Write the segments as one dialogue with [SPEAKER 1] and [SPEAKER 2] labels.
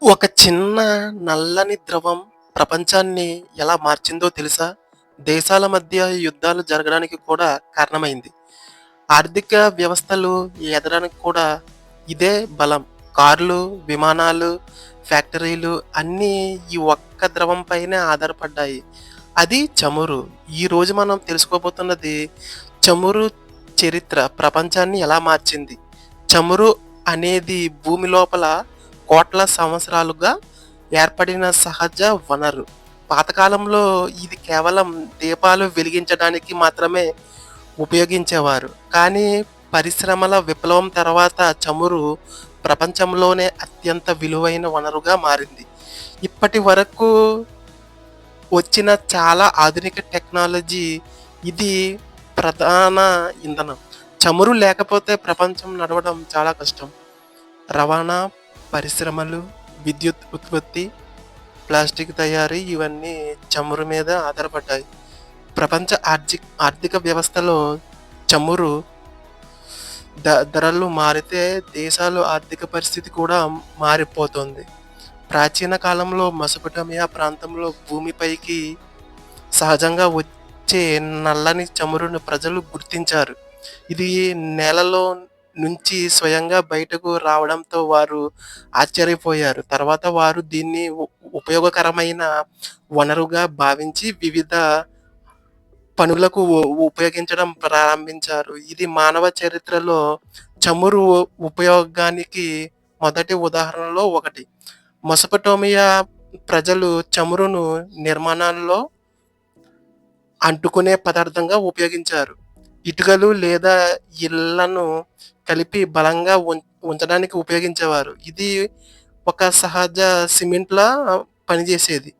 [SPEAKER 1] ఒక చిన్న నల్లని ద్రవం ప్రపంచాన్ని ఎలా మార్చిందో తెలుసా? దేశాల మధ్య యుద్ధాలు జరగడానికి కూడా కారణమైంది. ఆర్థిక వ్యవస్థలు ఎదగడానికి కూడా ఇదే బలం. కార్లు, విమానాలు, ఫ్యాక్టరీలు అన్నీ ఈ ఒక్క ద్రవం పైనే ఆధారపడ్డాయి. అది చమురు. ఈరోజు మనం తెలుసుకోబోతున్నది చమురు చరిత్ర ప్రపంచాన్ని ఎలా మార్చింది. చమురు అనేది భూమి లోపల కోట్ల సంవత్సరాలుగా ఏర్పడిన సహజ వనరు. పాతకాలంలో ఇది కేవలం దీపాలు వెలిగించడానికి మాత్రమే ఉపయోగించేవారు. కానీ పరిశ్రమల విప్లవం తర్వాత చమురు ప్రపంచంలోనే అత్యంత విలువైన వనరుగా మారింది. ఇప్పటి వరకు వచ్చిన చాలా ఆధునిక టెక్నాలజీ ఇది ప్రధాన ఇంధనం. చమురు లేకపోతే ప్రపంచం నడవడం చాలా కష్టం. రవాణా, పరిశ్రమలు, విద్యుత్ ఉత్పత్తి, ప్లాస్టిక్ తయారీ ఇవన్నీ చమురు మీద ఆధారపడ్డాయి. ప్రపంచ ఆర్థిక వ్యవస్థలో చమురు ధరలు మారితే దేశాలు ఆర్థిక పరిస్థితి కూడా మారిపోతుంది. ప్రాచీన కాలంలో మెసొపొటేమియా ప్రాంతంలో భూమిపైకి సహజంగా వచ్చే నల్లని చమురును ప్రజలు గుర్తించారు. ఇది నేలలో నుంచి స్వయంగా బయటకు రావడంతో వారు ఆశ్చర్యపోయారు. తర్వాత వారు దీన్ని ఉపయోగకరమైన వనరుగా భావించి వివిధ పనులకు ఉపయోగించడం ప్రారంభించారు. ఇది మానవ చరిత్రలో చమురు ఉపయోగానికి మొదటి ఉదాహరణలో ఒకటి. మెసొపొటేమియా ప్రజలు చమురును నిర్మాణాల్లో అంటుకునే పదార్థంగా ఉపయోగించారు. ఇటుకలు లేదా ఇళ్లను కలిపి బలంగా ఉంచడానికి ఉపయోగించేవారు. ఇది ఒక సహజ సిమెంట్‌లా పనిచేసేది.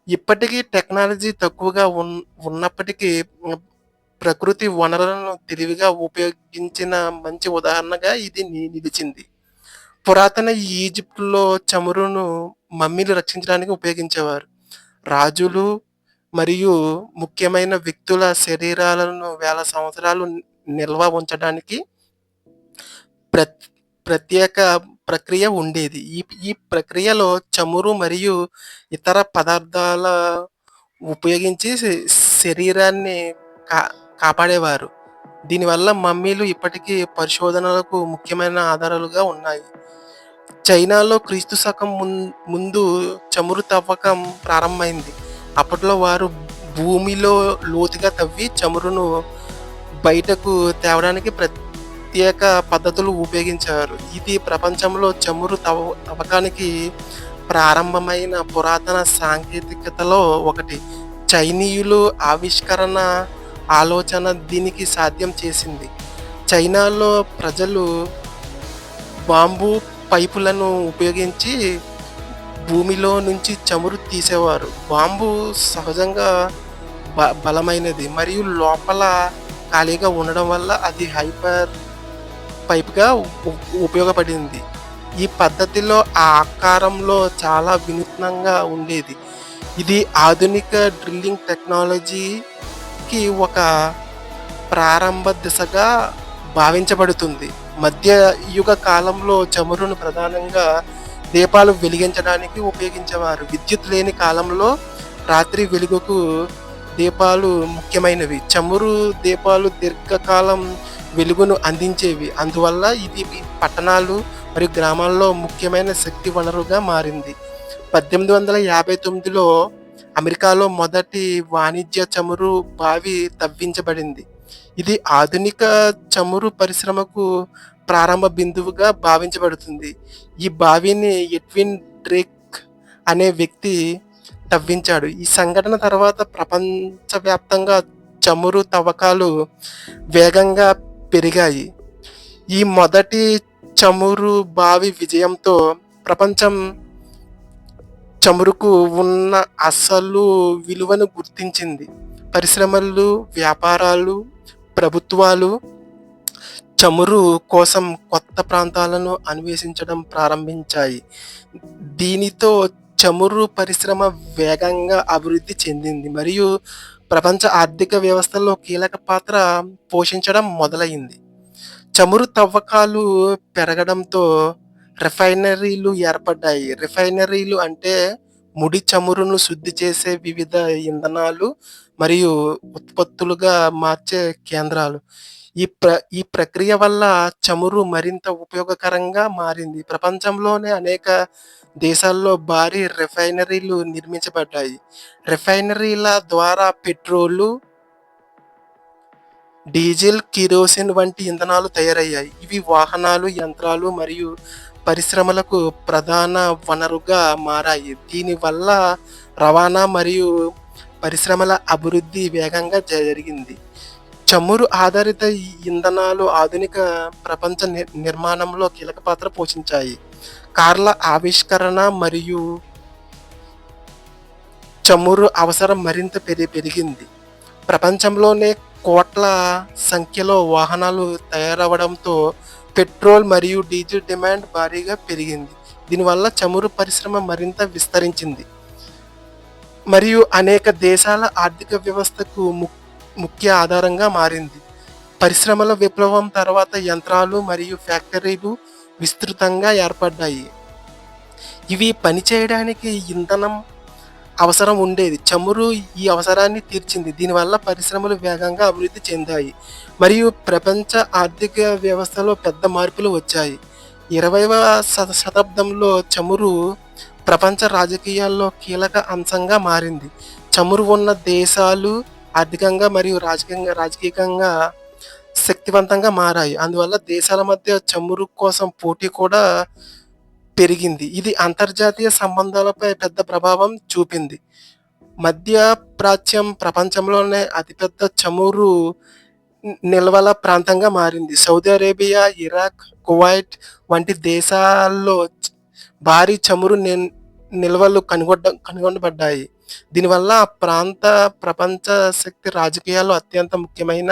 [SPEAKER 1] ఇప్పటికీ టెక్నాలజీ తక్కువగా ఉన్నప్పటికీ ప్రకృతి వనరులను తెలివిగా ఉపయోగించిన మంచి ఉదాహరణగా ఇది నిలిచింది. పురాతన ఈజిప్ట్‌లో చమురును మమ్మీలు రక్షించడానికి ఉపయోగించేవారు. రాజులు మరియు ముఖ్యమైన వ్యక్తుల శరీరాలను వేల సంవత్సరాలు నిల్వ ఉంచడానికి ప్రత్ ప్రత్యేక ప్రక్రియ ఉండేది. ఈ ఈ ప్రక్రియలో చమురు మరియు ఇతర పదార్థాల ఉపయోగించి శరీరాన్ని కా కాపాడేవారు. దీనివల్ల మమ్మీలు ఇప్పటికీ పరిశోధనలకు ముఖ్యమైన ఆధారాలుగా ఉన్నాయి. చైనాలో క్రీస్తు శకం ముందు చమురు తవ్వకం ప్రారంభమైంది. అప్పట్లో వారు భూమిలో లోతుగా తవ్వి చమురును బయటకు తేవడానికి ప్రత్యేక పద్ధతులు ఉపయోగించారు. ఇది ప్రపంచంలో చమురు తవ్వకానికి ప్రారంభమైన పురాతన సాంకేతికతలో ఒకటి. చైనీయులు ఆవిష్కరణ ఆలోచన దీనికి సాధ్యం చేసింది. చైనాలో ప్రజలు బాంబు పైపులను ఉపయోగించి భూమిలో నుంచి చమురు తీసేవారు. బాంబు సహజంగా బలమైనది మరియు లోపల ఖాళీగా ఉండడం వల్ల అది హైపర్ పైప్‌గా ఉపయోగపడింది. ఈ పద్ధతిలో ఆ ఆకారంలో చాలా వినూత్నంగా ఉండేది. ఇది ఆధునిక డ్రిల్లింగ్ టెక్నాలజీకి ఒక ప్రారంభ దిశగా భావించబడుతుంది. మధ్యయుగ కాలంలో చమురును ప్రధానంగా దీపాలు వెలిగించడానికి ఉపయోగించేవారు. విద్యుత్ లేని కాలంలో రాత్రి వెలుగుకు దీపాలు ముఖ్యమైనవి. చమురు దీపాలు దీర్ఘకాలం వెలుగును అందించేవి. అందువల్ల ఇది పట్టణాలు మరియు గ్రామాల్లో ముఖ్యమైన శక్తి వనరుగా మారింది. 1859లో అమెరికాలో మొదటి వాణిజ్య చమురు బావి తవ్వించబడింది. ఇది ఆధునిక చమురు పరిశ్రమకు ప్రారంభ బిందువుగా భావించబడుతుంది. ఈ బావిని ఎడ్విన్ డ్రేక్ అనే వ్యక్తి తవ్వించాడు. ఈ సంఘటన తర్వాత ప్రపంచవ్యాప్తంగా చమురు తవ్వకాలు వేగంగా పెరిగాయి. ఈ మొదటి చమురు బావి విజయంతో ప్రపంచం చమురుకు ఉన్న అసలు విలువను గుర్తించింది. పరిశ్రమలు, వ్యాపారాలు, ప్రభుత్వాలు చమురు కోసం కొత్త ప్రాంతాలను అన్వేషించడం ప్రారంభించాయి. దీనితో చమురు పరిశ్రమ వేగంగా అభివృద్ధి చెందింది మరియు ప్రపంచ ఆర్థిక వ్యవస్థలో కీలక పాత్ర పోషించడం మొదలైంది. చమురు తవ్వకాలు పెరగడంతో రిఫైనరీలు ఏర్పడ్డాయి. రిఫైనరీలు అంటే ముడి చమురును శుద్ధి చేసే వివిధ ఇంధనాలు మరియు ఉత్పత్తులుగా మార్చే కేంద్రాలు. ఈ ప్ర ఈ ప్రక్రియ వల్ల చమురు మరింత ఉపయోగకరంగా మారింది. ప్రపంచంలోనే అనేక దేశాల్లో భారీ రిఫైనరీలు నిర్మించబడ్డాయి. రిఫైనరీల ద్వారా పెట్రోలు, డీజిల్, కిరోసిన్ వంటి ఇంధనాలు తయారయ్యాయి. ఇవి వాహనాలు, యంత్రాలు మరియు పరిశ్రమలకు ప్రధాన వనరుగా మారాయి. దీనివల్ల రవాణా మరియు పరిశ్రమల అభివృద్ధి వేగంగా జరిగింది. చమురు ఆధారిత ఈ ఇంధనాలు ఆధునిక ప్రపంచ నిర్మాణంలో కీలక పాత్ర పోషించాయి. కార్ల ఆవిష్కరణ మరియు చమురు అవసరం మరింత పెరిగింది. ప్రపంచంలోనే కోట్ల సంఖ్యలో వాహనాలు తయారవ్వడంతో పెట్రోల్ మరియు డీజిల్ డిమాండ్ భారీగా పెరిగింది. దీనివల్ల చమురు పరిశ్రమ మరింత విస్తరించింది మరియు అనేక దేశాల ఆర్థిక వ్యవస్థకు ముఖ్య ఆధారంగా మారింది. పరిశ్రమల విప్లవం తర్వాత యంత్రాలు మరియు ఫ్యాక్టరీలు విస్తృతంగా ఏర్పడ్డాయి. ఇవి పనిచేయడానికి ఇంధనం అవసరం ఉండేది. చమురు ఈ అవసరాన్ని తీర్చింది. దీనివల్ల పరిశ్రమలు వేగంగా అభివృద్ధి చెందాయి మరియు ప్రపంచ ఆర్థిక వ్యవస్థలో పెద్ద మార్పులు వచ్చాయి. 20వ శతాబ్దంలో చమురు ప్రపంచ రాజకీయాల్లో కీలక అంశంగా మారింది. చమురు ఉన్న దేశాలు ఆర్థికంగా మరియు రాజకీయంగా శక్తివంతంగా మారాయి. అందువల్ల దేశాల మధ్య చమురు కోసం పోటీ కూడా పెరిగింది. ఇది అంతర్జాతీయ సంబంధాలపై పెద్ద ప్రభావం చూపింది. మధ్య ప్రాచ్యం ప్రపంచంలోనే అతిపెద్ద చమురు నిల్వల ప్రాంతంగా మారింది. సౌదీ అరేబియా, ఇరాక్, కువైట్ వంటి దేశాల్లో భారీ చమురు నిల్వలు కనుగొనబడ్డాయి. దీనివల్ల ఆ ప్రాంత ప్రపంచ శక్తి రాజకీయాల్లో అత్యంత ముఖ్యమైన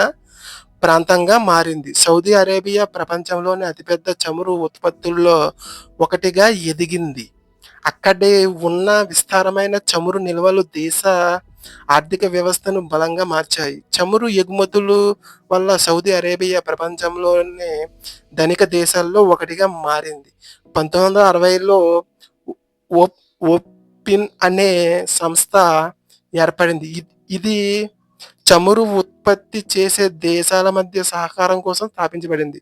[SPEAKER 1] ప్రాంతంగా మారింది. సౌదీ అరేబియా ప్రపంచంలోని అతిపెద్ద చమురు ఉత్పత్తుల్లో ఒకటిగా ఎదిగింది. అక్కడే ఉన్న విస్తారమైన చమురు నిల్వలు దేశ ఆర్థిక వ్యవస్థను బలంగా మార్చాయి. చమురు ఎగుమతులు వల్ల సౌదీ అరేబియా ప్రపంచంలోనే ధనిక దేశాల్లో ఒకటిగా మారింది. 1960లో ఓపిన్ అనే సంస్థ ఏర్పడింది. ఇది చమురు ఉత్పత్తి చేసే దేశాల మధ్య సహకారం కోసం స్థాపించబడింది.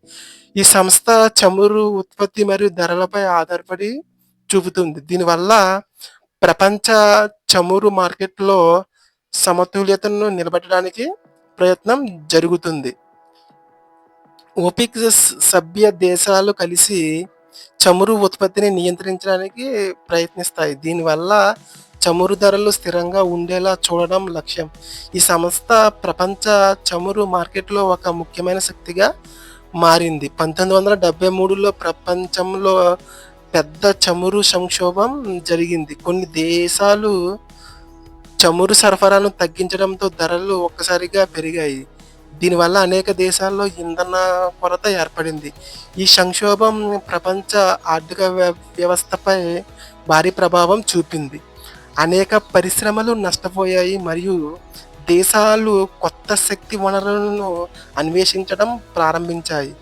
[SPEAKER 1] ఈ సంస్థ చమురు ఉత్పత్తి మరియు ధరలపై ఆధారపడి చూపుతుంది. దీనివల్ల ప్రపంచ చమురు మార్కెట్లో సమతుల్యతను నిలబెట్టడానికి ప్రయత్నం జరుగుతుంది. ఓపెక్ సభ్య దేశాలు కలిసి చమురు ఉత్పత్తిని నియంత్రించడానికి ప్రయత్నిస్తాయి. దీనివల్ల చమురు ధరలు స్థిరంగా ఉండేలా చూడడం లక్ష్యం. ఈ సంస్థ ప్రపంచ చమురు మార్కెట్లో ఒక ముఖ్యమైన శక్తిగా మారింది. 1973లో ప్రపంచంలో పెద్ద చమురు సంక్షోభం జరిగింది. కొన్ని దేశాలు చమురు సరఫరాను తగ్గించడంతో ధరలు ఒక్కసారిగా పెరిగాయి. దీనివల్ల అనేక దేశాల్లో ఇంధన కొరత ఏర్పడింది. ఈ సంక్షోభం ప్రపంచ ఆర్థిక వ్యవస్థపై భారీ ప్రభావం చూపింది. అనేక పరిశ్రమలు నష్టపోయాయి మరియు దేశాలు కొత్త శక్తి వనరులను అన్వేషించడం ప్రారంభించాయి.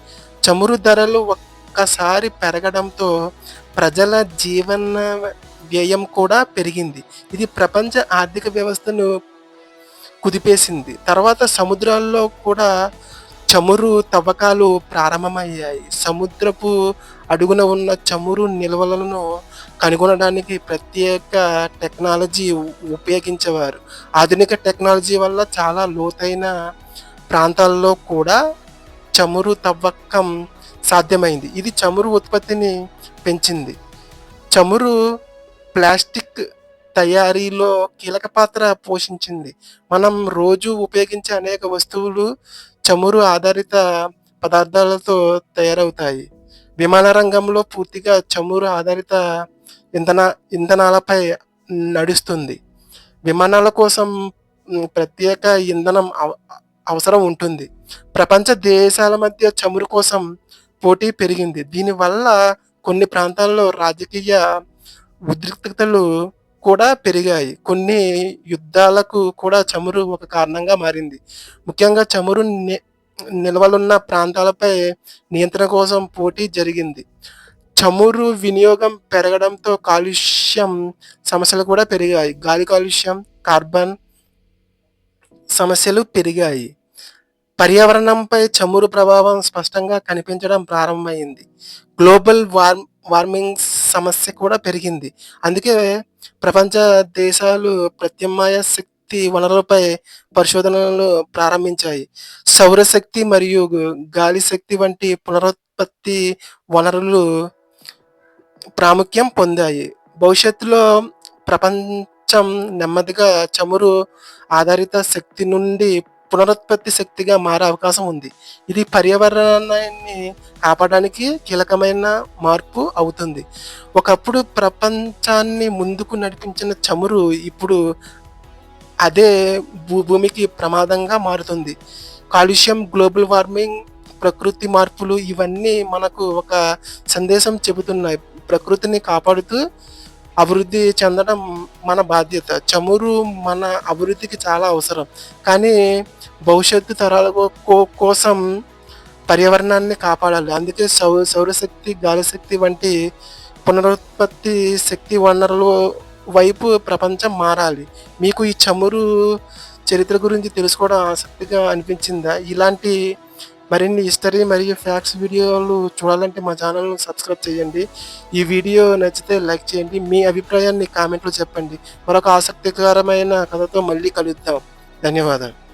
[SPEAKER 1] చమురు ధరలు ఒక్కసారి పెరగడంతో ప్రజల జీవన వ్యయం కూడా పెరిగింది. ఇది ప్రపంచ ఆర్థిక వ్యవస్థను కుదిపేసింది. తర్వాత సముద్రాల్లో కూడా చమురు తవ్వకాలు ప్రారంభమయ్యాయి. సముద్రపు అడుగున ఉన్న చమురు నిల్వలను కనుగొనడానికి ప్రత్యేక టెక్నాలజీ ఉపయోగించేవారు. ఆధునిక టెక్నాలజీ వల్ల చాలా లోతైన ప్రాంతాల్లో కూడా చమురు తవ్వకం సాధ్యమైంది. ఇది చమురు ఉత్పత్తిని పెంచింది. చమురు ప్లాస్టిక్ తయారీలో కీలక పాత్ర పోషించింది. మనం రోజు ఉపయోగించే అనేక వస్తువులు చమురు ఆధారిత పదార్థాలతో తయారవుతాయి. విమాన రంగంలో పూర్తిగా చమురు ఆధారిత ఇంధనాలపై నడుస్తుంది. విమానాల కోసం ప్రత్యేక ఇంధనం అవసరం ఉంటుంది. ప్రపంచ దేశాల మధ్య చమురు కోసం పోటీ పెరిగింది. దీనివల్ల కొన్ని ప్రాంతాల్లో రాజకీయ ఉద్రిక్తతలు కూడా పెరిగాయి. కొన్ని యుద్ధాలకు కూడా చమురు ఒక కారణంగా మారింది. ముఖ్యంగా చమురు నిల్వలున్న ప్రాంతాలపై నియంత్రణ కోసం పోటీ జరిగింది. చమురు వినియోగం పెరగడంతో కాలుష్యం సమస్యలు కూడా పెరిగాయి. గాలి కాలుష్యం, కార్బన్ సమస్యలు పెరిగాయి. పర్యావరణంపై చమురు ప్రభావం స్పష్టంగా కనిపించడం ప్రారంభమైంది. గ్లోబల్ వార్మింగ్ సమస్య కూడా పెరిగింది. అందుకే ప్రపంచ దేశాలు ప్రత్యామ్నాయ శక్తి వనరులపై పరిశోధనలు ప్రారంభించాయి. సౌరశక్తి మరియు గాలి శక్తి వంటి పునరుత్పత్తి వనరులు ప్రాముఖ్యం పొందాయి. భవిష్యత్తులో ప్రపంచం నెమ్మదిగా చమురు ఆధారిత శక్తి నుండి పునరుత్పత్తి శక్తిగా మారే అవకాశం ఉంది. ఇది పర్యావరణాన్ని కాపాడడానికి కీలకమైన మార్పు అవుతుంది. ఒకప్పుడు ప్రపంచాన్ని ముందుకు నడిపించిన చమురు ఇప్పుడు అదే భూమికి ప్రమాదంగా మారుతుంది. కాలుష్యం, గ్లోబల్ వార్మింగ్, ప్రకృతి మార్పులు ఇవన్నీ మనకు ఒక సందేశం చెబుతున్నాయి. ప్రకృతిని కాపాడుతూ అభివృద్ధి చెందడం మన బాధ్యత. చమురు మన అభివృద్ధికి చాలా అవసరం. కానీ భవిష్యత్తు తరాల కోసం పర్యావరణాన్ని కాపాడాలి. అందుకే సౌరశక్తి, గాలిశక్తి వంటి పునరుత్పత్తి శక్తి వనరుల వైపు ప్రపంచం మారాలి. మీకు ఈ చమురు చరిత్ర గురించి తెలుసుకోవడం ఆసక్తిగా అనిపించిందా? ఇలాంటి మరిన్ని హిస్టరీ మరియు ఫ్యాక్ట్స్ వీడియోలు చూడాలంటే మా ఛానల్‌ను సబ్స్క్రైబ్ చేయండి. ఈ వీడియో నచ్చితే లైక్ చేయండి. మీ అభిప్రాయాన్ని కామెంట్‌లో చెప్పండి. మరొక ఆసక్తికరమైన కథతో మళ్ళీ కలుద్దాం. ధన్యవాదాలు.